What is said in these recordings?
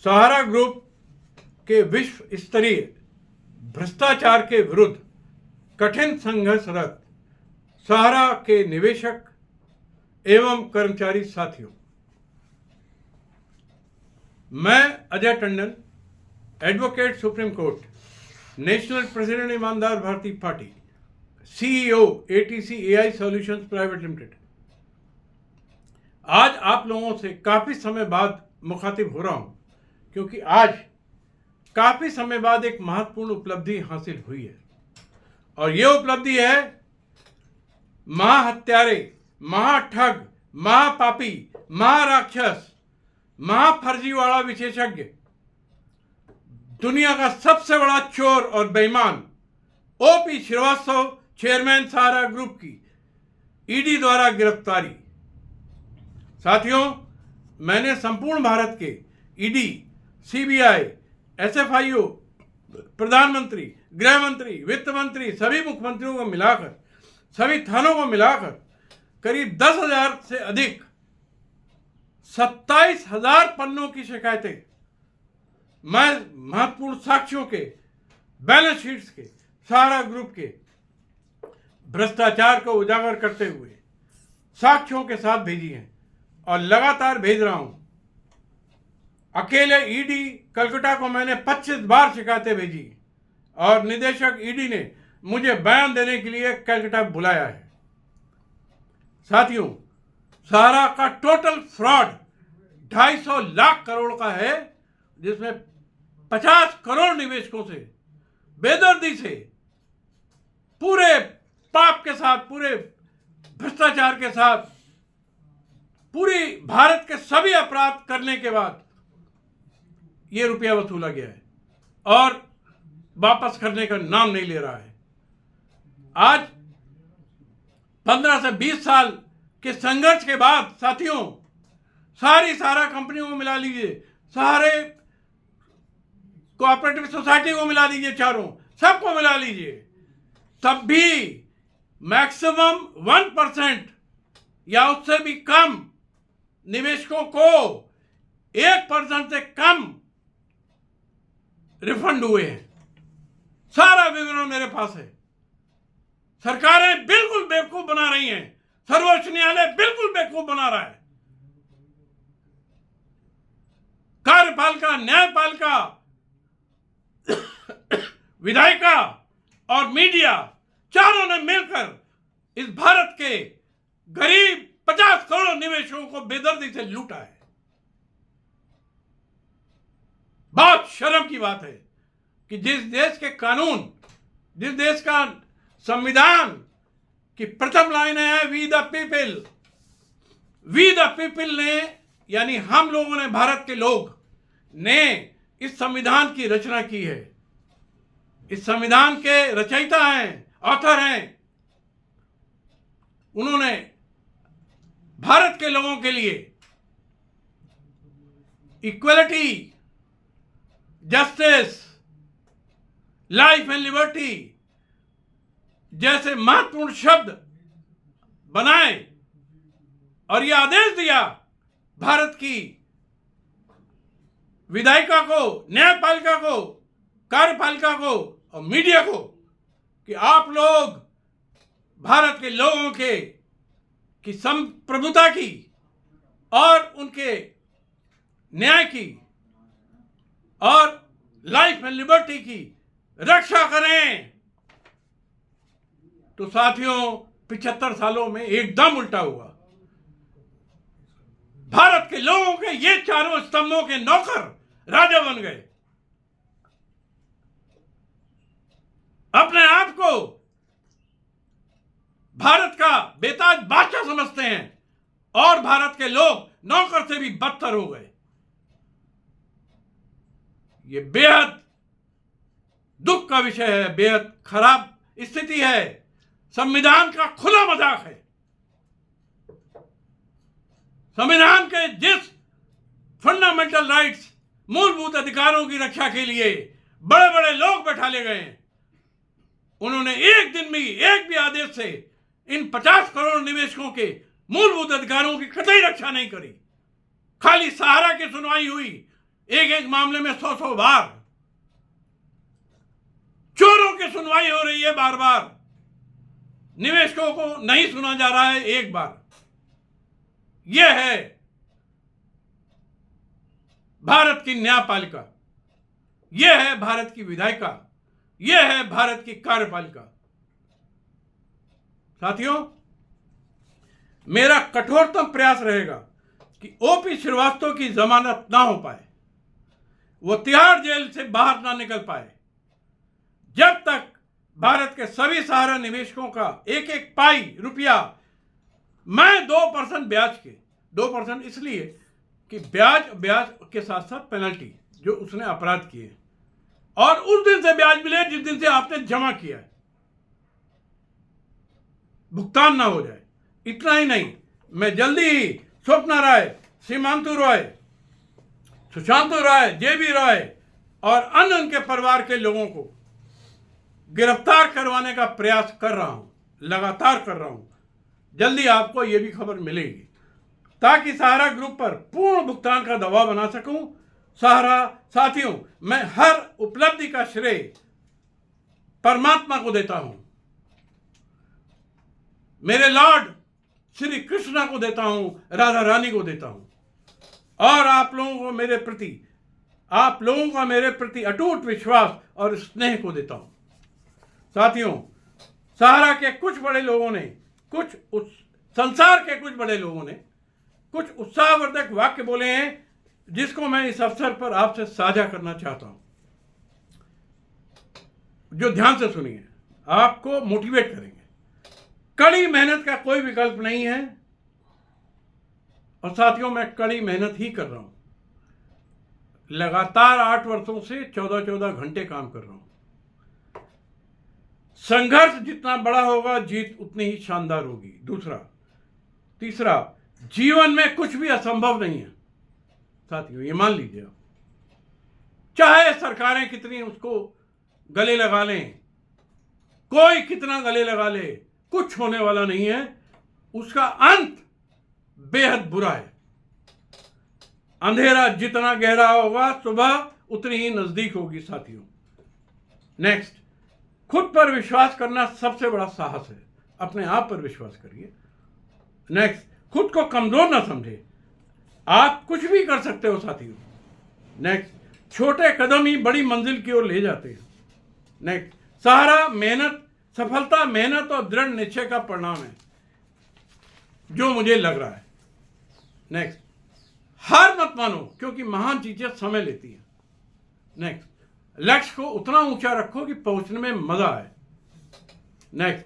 सहारा group के विश्व स्तरीय भ्रष्टाचार के विरुद्ध कठिन संघर्षरत सहारा के निवेशक एवं कर्मचारी साथियों, मैं Ajay Tandon, advocate supreme court, national president ईमानदार भारतीय party, CEO ATC AI solutions private limited, आज आप लोगों से काफी समय बाद मुखातिब हो रहा हूं, क्योंकि आज काफी समय बाद एक महत्वपूर्ण उपलब्धि हासिल हुई है। और यह उपलब्धि है महाहत्यारे, महाठग, महापापी, महाराक्षस, महाफर्जीवाड़ा विशेषज्ञ, दुनिया का सबसे बड़ा चोर और बेईमान OP श्रीवास्तव, चेयरमैन सहारा ग्रुप की ED द्वारा गिरफ्तारी। साथियों, मैंने संपूर्ण भारत के ED, CBI, SFIO, प्रधानमंत्री, गृह मंत्री, वित्त मंत्री, सभी मुख्यमंत्रियों को मिलाकर, सभी थानों को मिलाकर करीब 10,000 से अधिक 27,000 पन्नों की शिकायतें मैं महत्वपूर्ण साक्ष्यों के, बैलेंस शीट्स के, सहारा ग्रुप के भ्रष्टाचार को उजागर करते हुए साक्ष्यों के साथ भेजी हैं और लगातार भेज रहा हूं। अकेले ED कलकत्ता को मैंने 25 बार शिकायतें भेजी और निदेशक ED ने मुझे बयान देने के लिए कलकत्ता बुलाया है। साथियों, सहारा का टोटल फ्रॉड 250 लाख करोड़ का है, जिसमें 50 करोड़ निवेशकों से बेदर्दी से, पूरे पाप के साथ, पूरे भ्रष्टाचार के साथ, पूरी भारत के सभी अपराध करने के बाद ये रुपया वसूला गया है और वापस करने का नाम नहीं ले रहा है। आज 15 से 20 साल के संघर्ष के बाद साथियों, सहारा कंपनियों को मिला लीजिए, सहारे कोऑपरेटिव सोसाइटी को मिला लीजिए, चारों सबको मिला लीजिए, तब भी मैक्सिमम 1% या उससे भी कम निवेशकों को 1% से कम रिफंड हुए हैं। सारा विवरण मेरे पास है। सरकारें बिल्कुल बेवकूफ बना रही हैं, सर्वोच्च न्यायालय बिल्कुल बेवकूफ बना रहा है। कार्यपालिका, न्यायपालिका, विधायिका और मीडिया चारों ने मिलकर इस भारत के गरीब 50 करोड़ निवेशकों को बेदर्दी से लूटा है। बहुत शर्म की बात है कि जिस देश के कानून, जिस देश का संविधान की प्रथम लाइन है we the people, we the people ने, यानी हम लोगों ने, भारत के लोग ने इस संविधान की रचना की है। इस संविधान के रचयिता हैं, ऑथर हैं। उन्होंने भारत के लोगों के लिए equality, justice, life and liberty जैसे महत्वपूर्ण शब्द बनाए और यह आदेश दिया भारत की विधायिका को, न्यायपालिका को, कार्यपालिका को और मीडिया को कि आप लोग भारत के लोगों की संप्रभुता की और उनके न्याय की और लाइफ एंड लिबर्टी की रक्षा करें। तो साथियों, 75 सालों में एकदम उल्टा हुआ। भारत के लोगों के ये चारों स्तंभों के नौकर राजा बन गए। अपने आप को भारत का बेताज बादशाह समझते हैं और भारत के लोग नौकर से भी बदतर हो गए। ये बेहद दुख का विषय है, बेहद खराब स्थिति है, संविधान का खुला मजाक है। संविधान के जिस फंडामेंटल राइट्स, मूलभूत अधिकारों की रक्षा के लिए बड़े बड़े लोग बैठा ले गए हैं, उन्होंने एक दिन में एक भी आदेश से इन 50 करोड़ निवेशकों के मूलभूत अधिकारों की कतई रक्षा नहीं करी। खाली सहारा की सुनवाई हुई, एक एक मामले में 100 बार। चोरों की सुनवाई हो रही है बार बार, निवेशकों को नहीं सुना जा रहा है एक बार। यह है भारत की न्यायपालिका, यह है भारत की विधायिका, यह है भारत की कार्यपालिका। साथियों, मेरा कठोरतम प्रयास रहेगा कि ओपी श्रीवास्तव की जमानत ना हो पाए, वो तिहाड़ जेल से बाहर ना निकल पाए, जब तक भारत के सभी सहारा निवेशकों का एक एक पाई रुपया, मैं 2% ब्याज के, 2% इसलिए कि ब्याज के साथ साथ पेनल्टी जो उसने अपराध किए, और उस दिन से ब्याज मिले जिस दिन से आपने जमा किया है, भुगतान ना हो जाए। इतना ही नहीं, मैं जल्दी ही स्वप्ना राय, सीमांतु रॉय, सुशांतु राय, जेबी रॉय और अन्य उनके परिवार के लोगों को गिरफ्तार करवाने का प्रयास कर रहा हूं, लगातार कर रहा हूं। जल्दी आपको यह भी खबर मिलेगी, ताकि सहारा ग्रुप पर पूर्ण भुगतान का दबाव बना सकूं। सहारा साथियों, मैं हर उपलब्धि का श्रेय परमात्मा को देता हूं, मेरे लॉर्ड श्री कृष्णा को देता हूं, राधा रानी को देता हूं, और आप लोगों का मेरे प्रति अटूट विश्वास और स्नेह को देता हूं। साथियों, सहारा के कुछ बड़े लोगों ने, संसार के कुछ बड़े लोगों ने कुछ उत्साहवर्धक वाक्य बोले हैं, जिसको मैं इस अवसर पर आपसे साझा करना चाहता हूं, जो ध्यान से सुनिए, आपको मोटिवेट करेंगे। कड़ी मेहनत का कोई विकल्प नहीं है, और साथियों, मैं कड़ी मेहनत ही कर रहा हूं। लगातार 8 वर्षों से 14-14 घंटे काम कर रहा हूं। संघर्ष जितना बड़ा होगा, जीत उतनी ही शानदार होगी। तीसरा, जीवन में कुछ भी असंभव नहीं है साथियों, ये मान लीजिए आप। चाहे सरकारें कितनी उसको गले लगा लें, कोई कितना गले लगा ले, कुछ होने वाला नहीं है। उसका अंत बेहद बुरा है। अंधेरा जितना गहरा होगा, सुबह उतनी ही नजदीक होगी साथियों। नेक्स्ट, खुद पर विश्वास करना सबसे बड़ा साहस है। अपने आप पर विश्वास करिए। नेक्स्ट, खुद को कमजोर ना समझे, आप कुछ भी कर सकते हो साथियों। नेक्स्ट, छोटे कदम ही बड़ी मंजिल की ओर ले जाते हैं। नेक्स्ट, सहारा सफलता मेहनत और दृढ़ निश्चय का परिणाम है, जो मुझे लग रहा है। नेक्स्ट, हार मत मानो, क्योंकि महान चीजें समय लेती हैं। नेक्स्ट, लक्ष्य को उतना ऊंचा रखो कि पहुंचने में मजा आए। नेक्स्ट,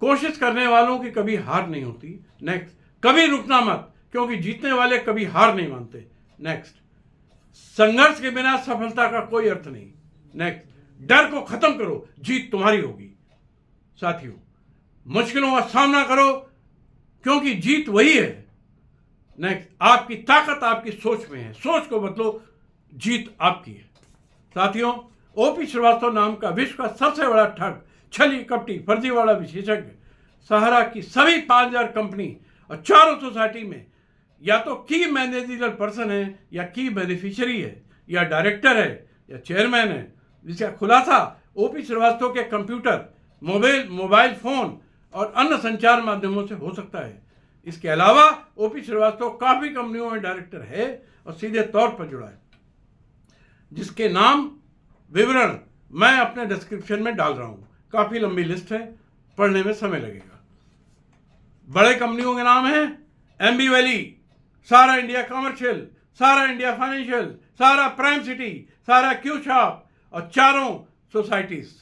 कोशिश करने वालों की कभी हार नहीं होती। नेक्स्ट, कभी रुकना मत, क्योंकि जीतने वाले कभी हार नहीं मानते। नेक्स्ट, संघर्ष के बिना सफलता का कोई अर्थ नहीं। नेक्स्ट, डर को खत्म करो, जीत तुम्हारी होगी। साथियों, मुश्किलों का सामना करो, क्योंकि जीत वही है। नेक्स्ट, आपकी ताकत आपकी सोच में है, सोच को बदलो, जीत आपकी है। साथियों, ओपी श्रीवास्तव नाम का विश्व का सबसे बड़ा ठग, छली कपटी फर्जीवाड़ा विशेषज्ञ सहारा की सभी 5000 कंपनी और 4 सोसाइटी में या तो की मैनेजरियल पर्सन है, या की बेनिफिशियरी है, या डायरेक्टर है, या चेयरमैन है, जिसका खुलासा ओपी श्रीवास्तव के कंप्यूटर, मोबाइल फोन और अन्य संचार माध्यमों से हो सकता है। इसके अलावा ओपी श्रीवास्तव काफी कंपनियों में डायरेक्टर है और सीधे तौर पर जुड़ा है, जिसके नाम विवरण मैं अपने डिस्क्रिप्शन में डाल रहा हूं। काफी लंबी लिस्ट है, पढ़ने में समय लगेगा। बड़े कंपनियों के नाम हैं एमबी वैली, सहारा इंडिया कमर्शियल, सहारा इंडिया फाइनेंशियल, सहारा प्राइम सिटी, सहारा क्यू शॉप और 4 सोसाइटीज।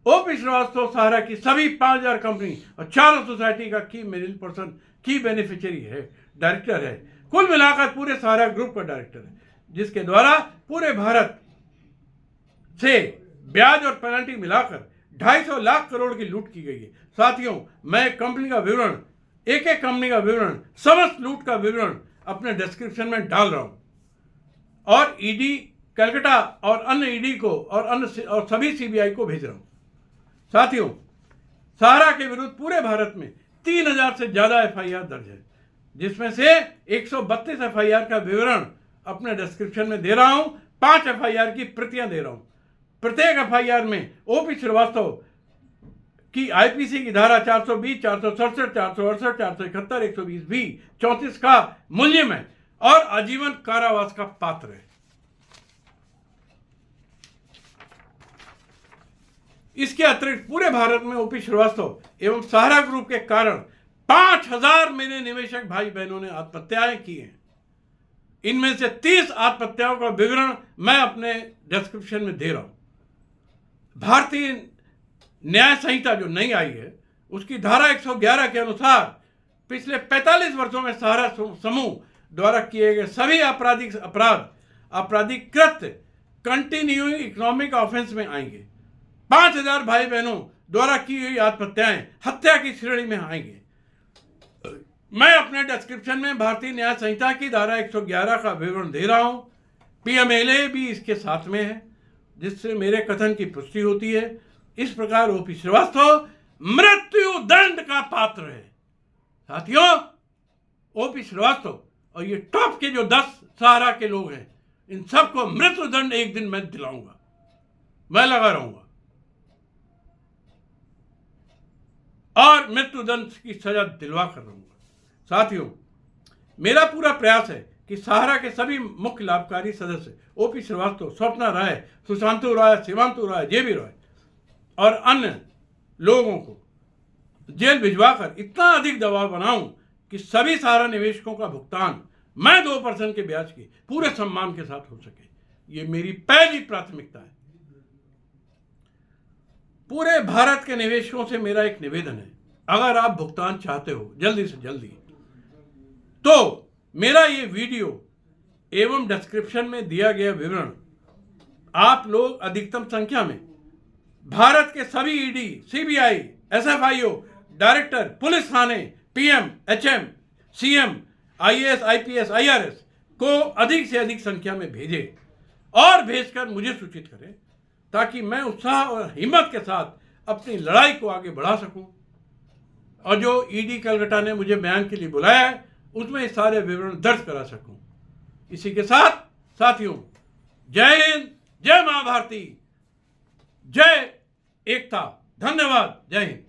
ओपी श्रीवास्तव सहारा की सभी 5000 कंपनी और 4 सोसाइटी का की मिडिल पर्सन, की बेनिफिशियरी है, डायरेक्टर है। कुल मिलाकर पूरे सहारा ग्रुप का डायरेक्टर है, जिसके द्वारा पूरे भारत से ब्याज और पेनल्टी मिलाकर 250 लाख करोड़ की लूट की गई है। साथियों, मैं कंपनी का विवरण, एक एक कंपनी का विवरण, समस्त लूट का विवरण अपने डिस्क्रिप्शन में डाल रहा हूं, और ईडी कलकत्ता और अन्य ईडी को और सभी सीबीआई को भेज रहा हूं। साथियों, सहारा के विरुद्ध पूरे भारत में 3000 से ज्यादा एफआईआर दर्ज है, जिसमें से 132 एफआईआर का विवरण अपने डिस्क्रिप्शन में दे रहा हूं। 5 FIR की प्रतियां दे रहा हूं। प्रत्येक FIR में ओपी श्रीवास्तव की IPC की धारा 420, 467, 468, 471, 120 भी 34 का मुलजिम है और आजीवन कारावास का पात्र है। इसके अतिरिक्त पूरे भारत में ओपी श्रीवास्तव एवं सहारा ग्रुप के कारण 5000 मेरे निवेशक भाई बहनों ने आत्महत्याएं की हैं। इनमें से 30 आत्महत्याओं का विवरण मैं अपने डिस्क्रिप्शन में दे रहा हूं। भारतीय न्याय संहिता जो नई आई है उसकी धारा 111 के अनुसार पिछले 45 वर्षों में सहारा समूह द्वारा किए गए सभी आपराधिक अपराध, आपराधिक कृत्य कंटिन्यूइंग इकोनॉमिक ऑफेंस में आएंगे। 5000 भाई बहनों द्वारा की हुई आत्महत्याएं हत्या की श्रेणी में आएंगे। मैं अपने डिस्क्रिप्शन में भारतीय न्याय संहिता की धारा 111 का विवरण दे रहा हूं। PMLA भी इसके साथ में है, जिससे मेरे कथन की पुष्टि होती है। इस प्रकार ओपी श्रीवास्तव मृत्यु दंड का पात्र है। साथियों, ओपी श्रीवास्तव और ये टॉप के जो 10 सहारा के लोग हैं, इन सबको मृत्यु दंड एक दिन मैं दिलाऊंगा, मैं लगा रहूंगा और मृत्यु दंड की सजा दिलवा कर रहूंगा। साथियों, मेरा पूरा प्रयास है कि सहारा के सभी मुख्य लाभकारी सदस्य ओपी श्रीवास्तव, स्वप्ना राय, सुशांतु राय, शिवांतु राय, JB राय और अन्य लोगों को जेल भिजवाकर इतना अधिक दबाव बनाऊं कि सभी सहारा निवेशकों का भुगतान मैं 2% के ब्याज की पूरे सम्मान के साथ हो सके। ये मेरी पहली प्राथमिकता है। पूरे भारत के निवेशकों से मेरा एक निवेदन है, अगर आप भुगतान चाहते हो जल्दी से जल्दी, तो मेरा ये वीडियो एवं डिस्क्रिप्शन में दिया गया विवरण आप लोग अधिकतम संख्या में भारत के सभी ED, CBI, SFIO, डायरेक्टर, पुलिस थाने, PM, HM, CM, IAS, IPS, IRS को अधिक से अधिक संख्या में भेजें और भेजकर मुझे सूचित करें, ताकि मैं उत्साह और हिम्मत के साथ अपनी लड़ाई को आगे बढ़ा सकूं। और जो ED कलकत्ता ने मुझे बयान के लिए बुलाया है, उसमें सारे विवरण दर्ज करा सकूं। इसी के साथ साथियों, जय हिंद, जय मां भारती, जय एकता, धन्यवाद, जय हिंद।